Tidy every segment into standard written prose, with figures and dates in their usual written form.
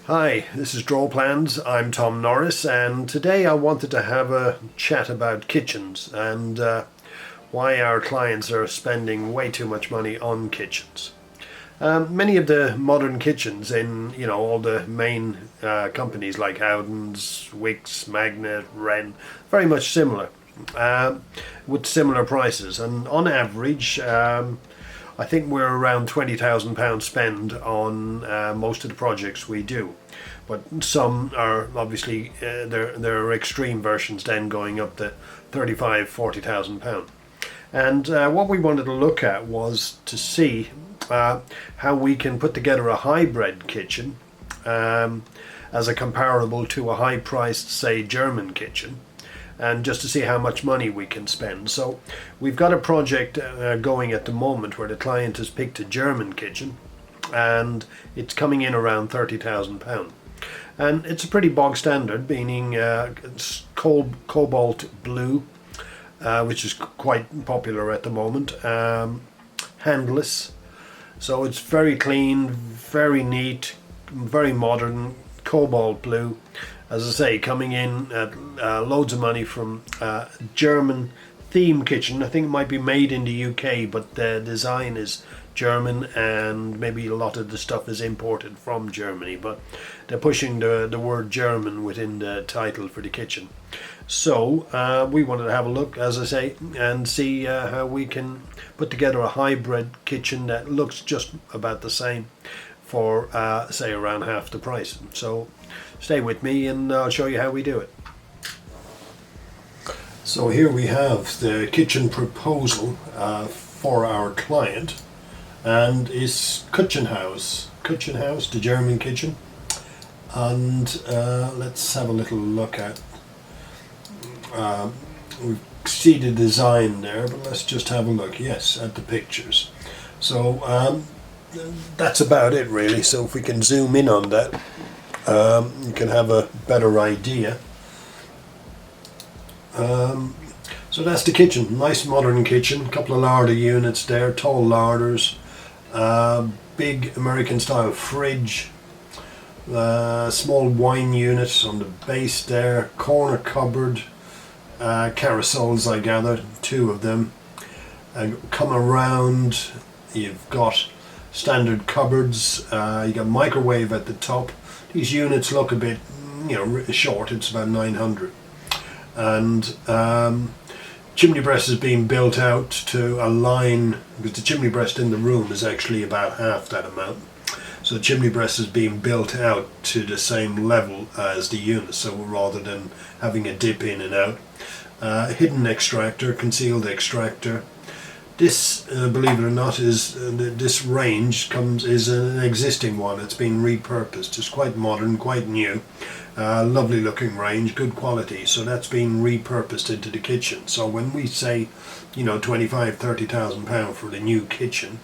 Hi, this is Draw Plans. I'm Tom Norris, and today I wanted to have a chat about kitchens and why our clients are spending way too much money on kitchens. Many of the modern kitchens in all the main companies like Howden's, Wix, Magnet, Wren, very much similar, with similar prices, and on average. I think we're around £20,000 spend on most of the projects we do, but some are obviously there are extreme versions then going up to £35,000–40,000. And what we wanted to look at was to see how we can put together a hybrid kitchen as a comparable to a high-priced, say, German kitchen, and just to see how much money we can spend. So we've got a project going at the moment where the client has picked a German kitchen, and it's coming in around £30,000. And it's a pretty bog standard, meaning it's cobalt blue, which is quite popular at the moment, handless. So it's very clean, very neat, very modern, cobalt blue. As I say, coming in at loads of money from German theme kitchen. I think it might be made in the UK, but the design is German, and maybe a lot of the stuff is imported from Germany, but they're pushing the word German within the title for the kitchen. So we wanted to have a look, as I say, and see how we can put together a hybrid kitchen that looks just about the same for say around half the price. So stay with me and I'll show you how we do it. So here we have the kitchen proposal for our client, and it's Küchenhaus, the German kitchen. And let's have a little look at, we see the design there, but let's just have a look, yes, at the pictures. So that's about it really. So if we can zoom in on that, you can have a better idea. So that's the kitchen, nice modern kitchen, couple of larder units there, tall larders, big American style fridge, small wine unit on the base there, corner cupboard, carousels I gather, 2 of them. Come around, you've got standard cupboards, you got microwave at the top. These units look a bit, short. It's about 900, and chimney breast is being built out to align, because the chimney breast in the room is actually about half that amount. So the chimney breast is being built out to the same level as the unit. So rather than having a dip in and out, hidden extractor, concealed extractor. This, believe it or not, is this range is an existing one. It's been repurposed. It's quite modern, quite new, lovely looking range, good quality. So that's been repurposed into the kitchen. So when we say, £25,000–30,000 for the new kitchen,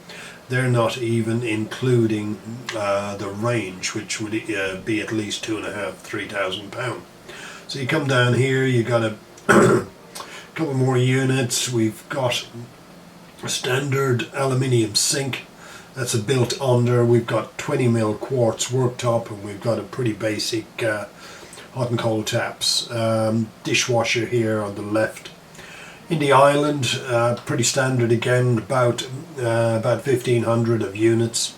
they're not even including the range, which would be at least £2,500–3,000. So you come down here, you got a couple more units. We've got a standard aluminium sink, that's a built under. We've got 20mm quartz worktop, and we've got a pretty basic hot and cold taps. Dishwasher here on the left. In the island, pretty standard again, about 1,500 of units,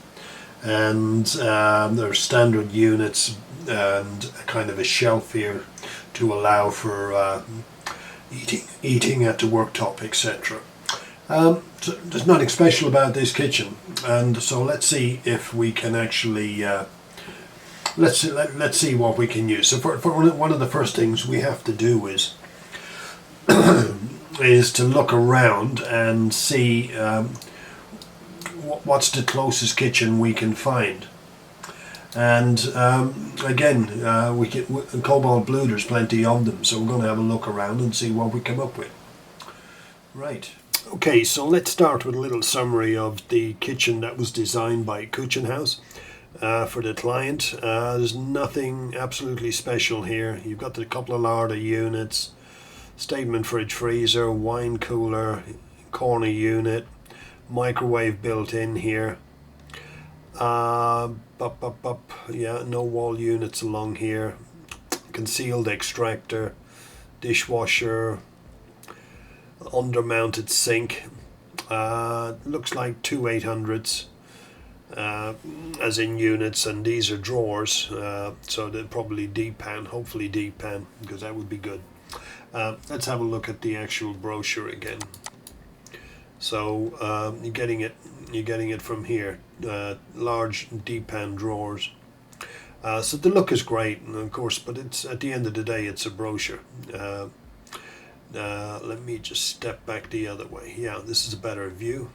and there are standard units and a kind of a shelf here to allow for eating at the worktop, etc. So there's nothing special about this kitchen, and so let's see if we can actually let's see what we can use. So for one of the first things we have to do is is to look around and see what's the closest kitchen we can find. And again, we get cobalt blue, there's plenty of them, so we're going to have a look around and see what we come up with. Right. Okay, so let's start with a little summary of the kitchen that was designed by Küchenhaus for the client. There's nothing absolutely special here. You've got a couple of larder units, statement fridge freezer, wine cooler, corner unit, microwave built in here. Yeah, no wall units along here. Concealed extractor, dishwasher, under-mounted sink. Looks like two 800s, as in units, and these are drawers, so they're probably deep pan, hopefully deep pan, because that would be good. Let's have a look at the actual brochure again. So you're getting it from here. Large deep pan drawers. So the look is great, and of course, but it's at the end of the day, it's a brochure. Let me just step back the other way. Yeah, this is a better view.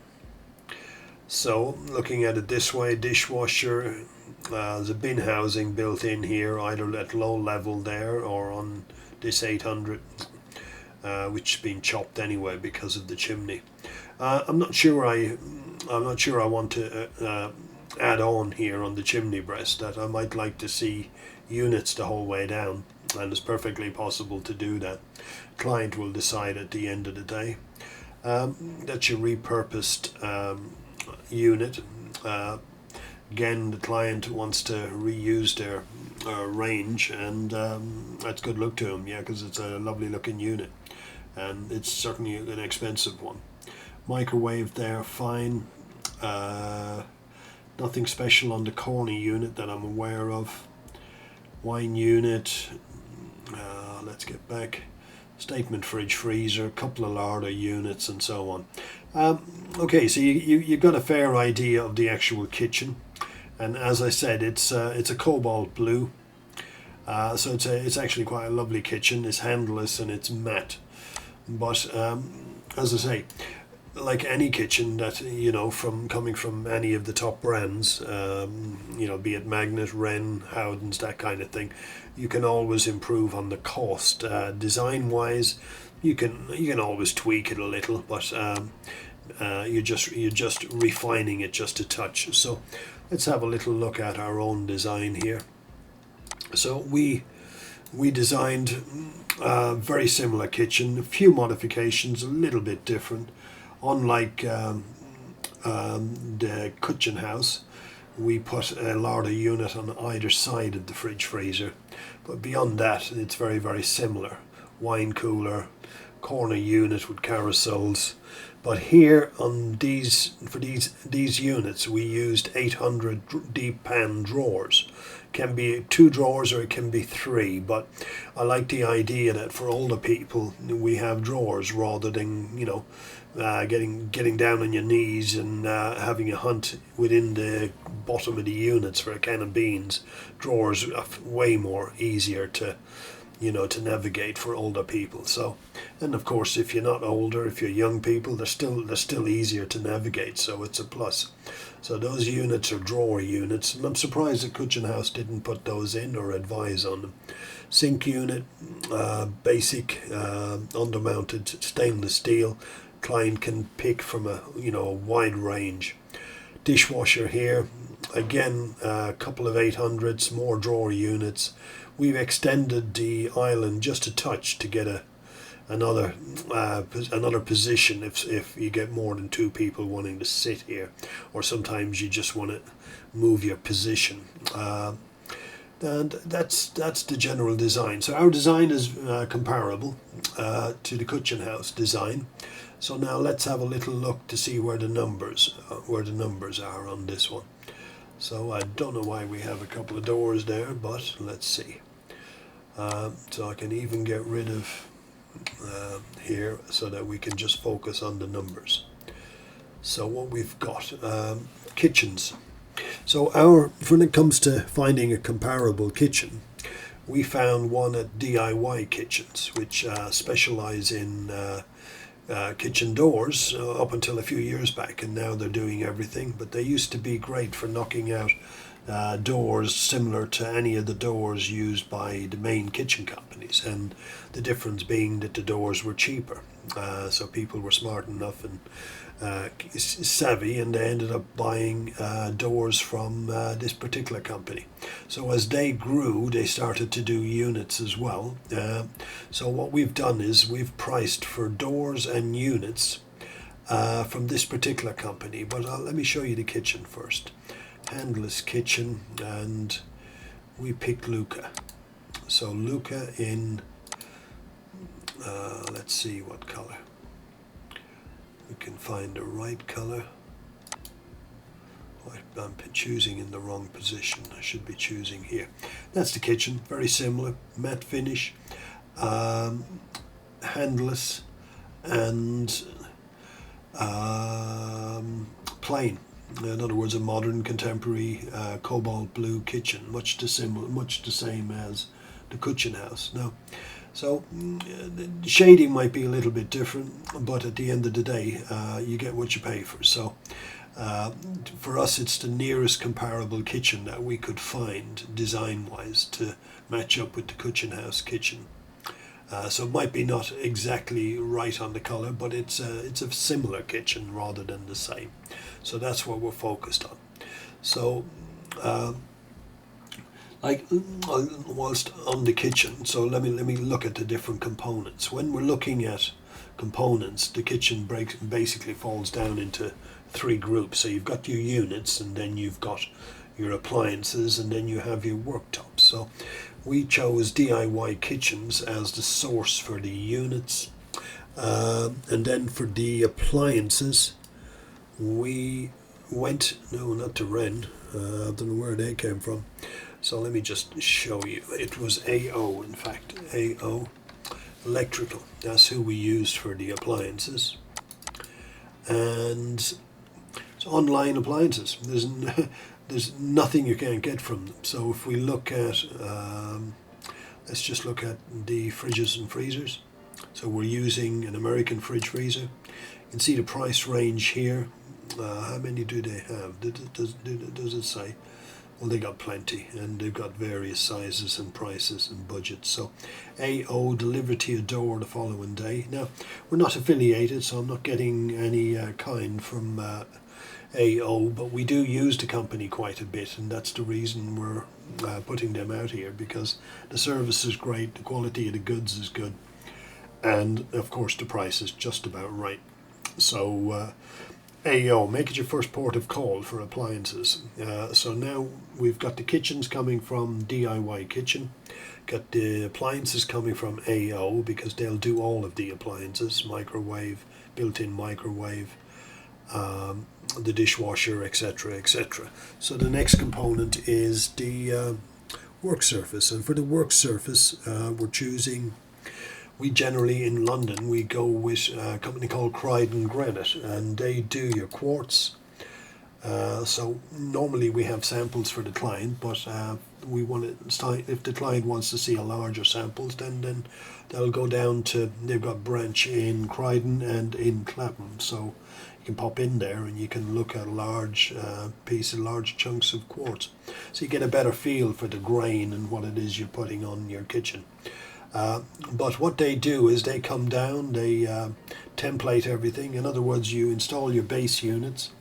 So looking at it this way, dishwasher, there's a bin housing built in here, either at low level there or on this 800, which has been chopped anyway because of the chimney. I'm not sure I want to add on here on the chimney breast that I might like to see units the whole way down, and it's perfectly possible to do that. Client will decide at the end of the day. That's your repurposed unit. Again, the client wants to reuse their range, and that's good luck to him, yeah, because it's a lovely looking unit, and it's certainly an expensive one. Microwave there, fine. Nothing special on the corner unit that I'm aware of. Wine unit, let's get back. Statement fridge freezer, a couple of larder units, and so on. Okay, so you've got a fair idea of the actual kitchen, and as I said, it's a cobalt blue, so it's actually quite a lovely kitchen. It's handleless and it's matte, but as I say, like any kitchen that, you know, coming from any of the top brands, you know, be it Magnet, Wren, Howdens, that kind of thing, you can always improve on the cost. Design wise, you can always tweak it a little, but you're just refining it just a touch. So let's have a little look at our own design here. So we designed a very similar kitchen, a few modifications, a little bit different. Unlike the kitchen house, we put a larder unit on either side of the fridge freezer, but beyond that, it's very, very similar. Wine cooler, corner unit with carousels, but here on these units we used 800 deep pan drawers. Can be 2 drawers or it can be 3, but I like the idea that for older people we have drawers rather than, you know, getting down on your knees and having a hunt within the bottom of the units for a can of beans. Drawers are way more easier to, you know, to navigate for older people. So, and of course, if you're not older, if you're young people, they're still easier to navigate. So it's a plus. So those units are drawer units, and I'm surprised the kitchen house didn't put those in or advise on them. Sink unit, basic under-mounted stainless steel. Client can pick from a wide range. Dishwasher here, again a couple of 800s, more drawer units. We've extended the island just a touch to get another position if you get more than 2 people wanting to sit here, or sometimes you just want to move your position. And that's the general design. So our design is comparable to the kitchen house design. So now let's have a little look to see where the numbers are on this one. So I don't know why we have a couple of doors there, but let's see. So I can even get rid of here so that we can just focus on the numbers. So what we've got, kitchens. So when it comes to finding a comparable kitchen, we found one at DIY Kitchens, which specialise in kitchen doors up until a few years back, and now they're doing everything. But they used to be great for knocking out doors similar to any of the doors used by the main kitchen companies, and the difference being that the doors were cheaper. So people were smart enough and savvy, and they ended up buying doors from this particular company. So as they grew, they started to do units as well. So what we've done is we've priced for doors and units from this particular company, but let me show you the kitchen first. handless kitchen, and we picked Luca. So Luca in, let's see what color. We can find the right color. I'm choosing in the wrong position. I should be choosing here. That's the kitchen, very similar, matte finish, handless, and plain. In other words, a modern, contemporary, cobalt blue kitchen, much the same as the kitchen house. Now, so the shading might be a little bit different, but at the end of the day, you get what you pay for. So for us, it's the nearest comparable kitchen that we could find design-wise to match up with the kitchen house kitchen. So it might be not exactly right on the color, but it's a similar kitchen rather than the same. So that's what we're focused on. So whilst on the kitchen, so let me look at the different components. When we're looking at components, the kitchen basically falls down into three groups. So you've got your units, and then you've got your appliances, and then you have your worktops. So we chose DIY kitchens as the source for the units, and then for the appliances we went, no, not to Ren, I don't know where they came from, so let me just show you. It was AO, in fact, AO Electrical. That's who we used for the appliances. And it's online appliances. There's nothing you can't get from them. So if we look at, let's just look at the fridges and freezers. So we're using an American fridge freezer. You can see the price range here. How many do they have? Does it say? Well, they got plenty, and they've got various sizes and prices and budgets. So AO delivered to your door the following day. Now, we're not affiliated, so I'm not getting any kind from AO, but we do use the company quite a bit, and that's the reason we're putting them out here, because the service is great, the quality of the goods is good, and of course the price is just about right. So AO, make it your first port of call for appliances. So now we've got the kitchens coming from DIY Kitchen, got the appliances coming from AO, because they'll do all of the appliances, microwave, built-in microwave, the dishwasher, etc., etc. So the next component is the work surface, and for the work surface we're choosing, we generally in London we go with a company called Croydon Granite, and they do your quartz. So normally we have samples for the client, but we want to, if the client wants to see a larger samples, then they'll go down to, they've got branch in Croydon and in Clapham, so you can pop in there and you can look at large large chunks of quartz, so you get a better feel for the grain and what it is you're putting on your kitchen. But what they do is they come down, they template everything. In other words, you install your base units,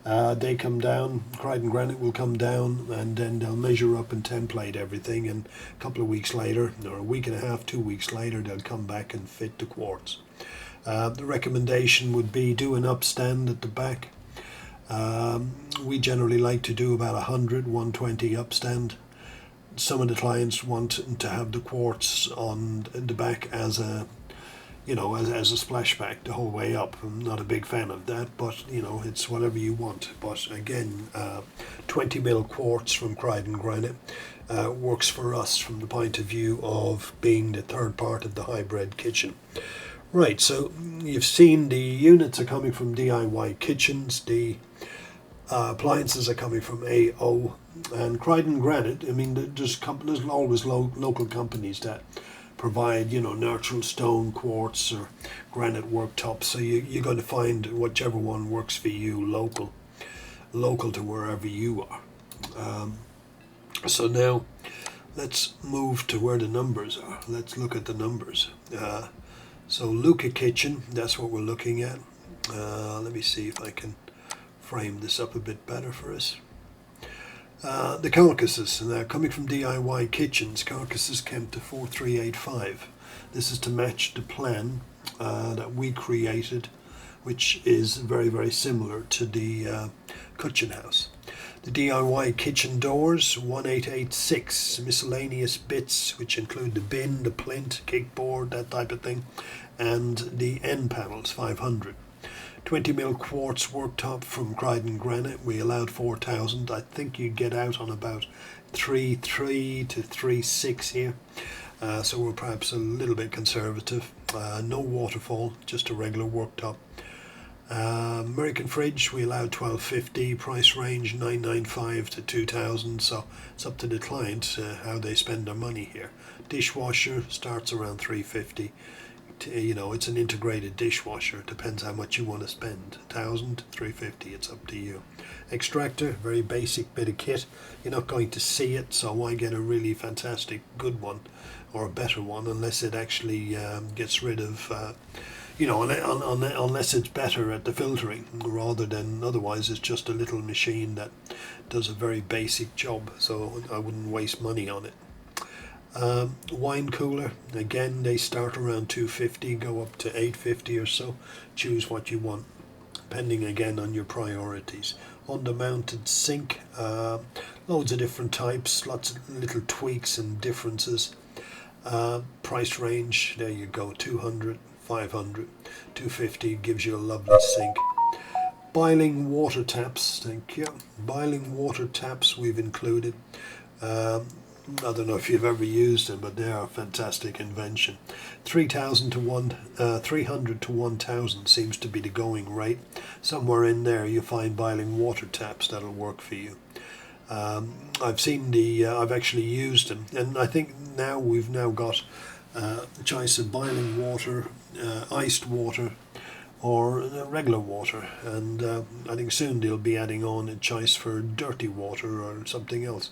they come down, Croydon Granite will come down, and then they'll measure up and template everything, and a couple of weeks later, or a week and a half, 2 weeks later, they'll come back and fit the quartz. The recommendation would be do an upstand at the back. We generally like to do about 100, 120 upstand. Some of the clients want to have the quartz on the back as a, as a splashback the whole way up. I'm not a big fan of that, but it's whatever you want. But again, 20 mil quartz from Croydon Granite works for us from the point of view of being the third part of the hybrid kitchen. Right, so you've seen the units are coming from DIY Kitchens, the appliances are coming from AO, and Croydon Granite. I mean, there's always local companies that provide, natural stone, quartz, or granite worktops. So you're going to find whichever one works for you, local to wherever you are. So now let's move to where the numbers are. Let's look at the numbers. So Luca Kitchen, that's what we're looking at. Let me see if I can frame this up a bit better for us. The carcasses, coming from DIY Kitchens, carcasses came to 4385. This is to match the plan that we created, which is very, very similar to the kitchen house. The DIY kitchen doors, 1886, miscellaneous bits, which include the bin, the plinth, kickboard, that type of thing, and the end panels, 500. 20mm quartz worktop from Croydon Granite, we allowed 4,000. I think you get out on about 3.3 to 3.6 here, so we're perhaps a little bit conservative. No waterfall, just a regular worktop. American fridge, we allowed 1250, price range 995 to 2000, so it's up to the client how they spend their money here. Dishwasher starts around 350. You know, it's an integrated dishwasher, it depends how much you want to spend. 1000, 350, it's up to you. Extractor, very basic bit of kit, you're not going to see it, so why get a really fantastic good one or a better one unless it actually gets rid of you know, unless it's better at the filtering, rather than otherwise it's just a little machine that does a very basic job, so I wouldn't waste money on it. Wine cooler, again they start around 250, go up to 850 or so. Choose what you want, depending again on your priorities. Under-mounted sink, loads of different types, lots of little tweaks and differences. Price range, there you go, 200, 500, 250 gives you a lovely sink. Boiling water taps, thank you. Boiling water taps we've included. I don't know if you've ever used them, but they are a fantastic invention. 300 to 1,000 seems to be the going rate. Somewhere in there you find boiling water taps that'll work for you. I've actually used them, and I think now we've got a choice of boiling water, iced water, or regular water, and I think soon they'll be adding on a choice for dirty water or something else.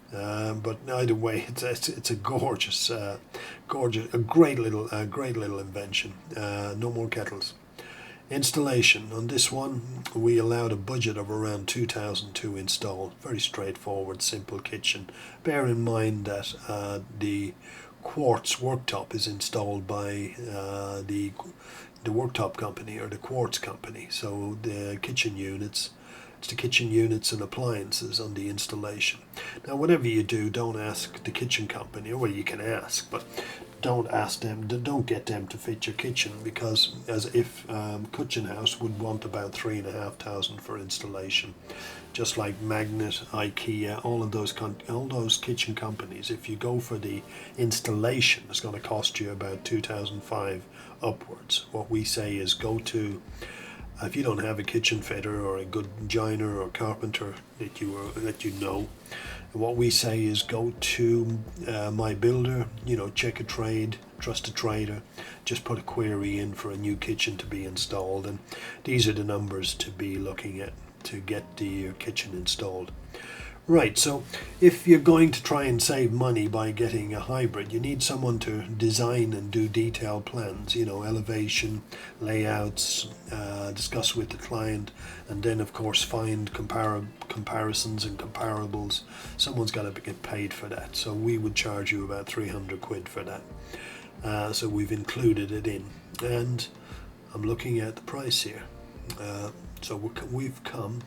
But either way, it's a gorgeous, a great little invention. No more kettles. Installation on this one, we allowed a budget of around 2,000 to install. Very straightforward, simple kitchen. Bear in mind that the Quartz worktop is installed by the worktop company, or the Quartz company. So the kitchen units, it's the kitchen units and appliances on the installation. Now whatever you do, don't ask the kitchen company, or well, you can ask, but don't ask them, don't get them to fit your kitchen, because as if Kitchen House would want about 3,500 for installation. Just like Magnet, IKEA, all those kitchen companies, if you go for the installation, it's going to cost you about 2,500 upwards. What we say is go to, if you don't have a kitchen fitter or a good joiner or carpenter that you know, what we say is go to My Builder, check a trade, trust a trader, just put a query in for a new kitchen to be installed, and these are the numbers to be looking at to get your kitchen installed. Right, so if you're going to try and save money by getting a hybrid, you need someone to design and do detailed plans, elevation, layouts, discuss with the client, and then of course find comparisons and comparables. Someone's got to get paid for that, so we would charge you about 300 quid for that. So we've included it in, and I'm looking at the price here. So we've come.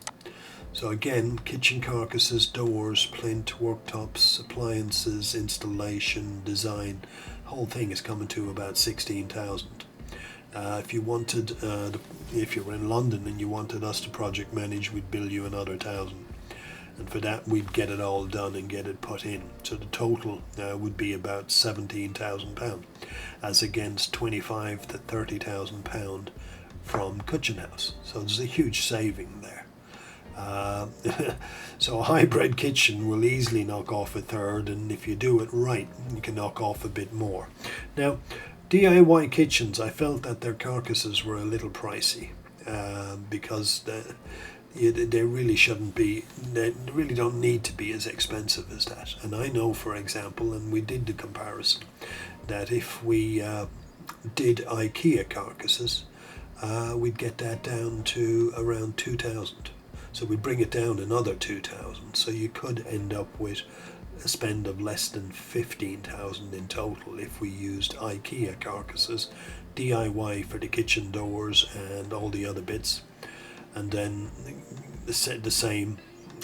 So again, kitchen carcasses, doors, plinth, worktops, appliances, installation, design, whole thing is coming to about 16,000. If you wanted, if you were in London and you wanted us to project manage, we'd bill you another 1,000, and for that we'd get it all done and get it put in. So the total would be about £17,000, as against 25 to 30,000 pound from Kitchen House. So there's a huge saving there. So a hybrid kitchen will easily knock off a third, and if you do it right, you can knock off a bit more. Now, DIY kitchens, I felt that their carcasses were a little pricey, because they really shouldn't be, they really don't need to be as expensive as that. And I know, for example, and we did the comparison, that if we did IKEA carcasses, we'd get that down to around 2,000. So we bring it down another 2,000. So you could end up with a spend of less than 15,000 in total if we used IKEA carcasses, DIY for the kitchen doors and all the other bits, and then the same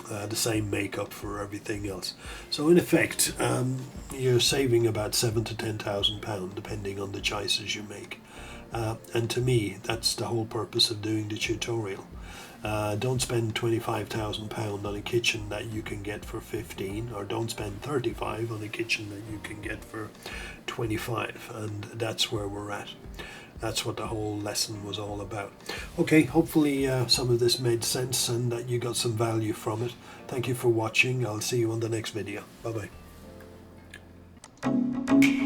the same makeup for everything else. So in effect, you're saving about £7,000 to £10,000 depending on the choices you make. And to me, that's the whole purpose of doing the tutorial. Don't spend £25,000 on a kitchen that you can get for 15, or don't spend 35 on a kitchen that you can get for 25, and that's where we're at. That's what the whole lesson was all about. Okay, hopefully some of this made sense and that you got some value from it. Thank you for watching. I'll see you on the next video. Bye bye.